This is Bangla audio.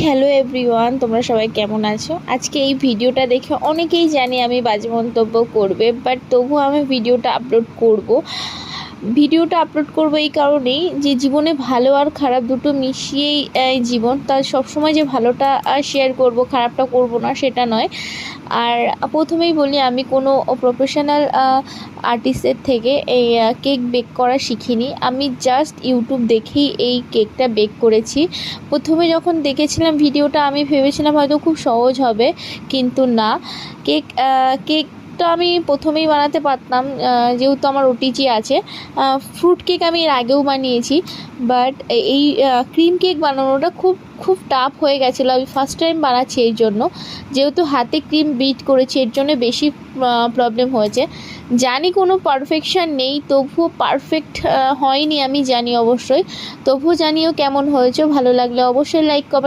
হ্যালো এভরিওয়ান, তোমরা সবাই কেমন আছো? আজকে এই ভিডিওটা দেখে অনেকেই জানি আমি বাজে মন্তব্য করবে, বাট তবুও আমি ভিডিওটা আপলোড করব এই কারণেই যে জীবনে ভালো আর খারাপ দুটো মিশিয়েই জীবন। তাই সবসময় যে ভালোটা শেয়ার করব, খারাপটা করব না সেটা নয়। আর প্রথমেই বলি, আমি কোনো প্রফেশনাল আর্টিস্টের থেকে এই কেক বেক করা শিখিনি। আমি জাস্ট ইউটিউব দেখেই এই কেকটা বেক করেছি। প্রথমে যখন দেখেছিলাম ভিডিওটা আমি ভেবেছিলাম হয়তো খুব সহজ হবে, কিন্তু না। কেকটা আমি প্রথমেই বানাতে পারতাম, যেহেতু আমার ওটিজি আছে। ফ্রুট কেক আমি এর আগেও বানিয়েছি, বাট এই ক্রিম কেক বানানোটা খুব খুব টাফ হয়ে গেছিলো। আমি ফার্স্ট টাইম বানাচ্ছি, এই জন্য যেহেতু হাতে ক্রিম বিট করেছি এর জন্য বেশি প্রবলেম হয়েছে। জানি কোনো পারফেকশান নেই, তবুও পারফেক্ট হয়নি আমি জানি অবশ্যই। তবুও জানিও কেমন হয়েছে, ভালো লাগলে অবশ্যই লাইক কমেন্ট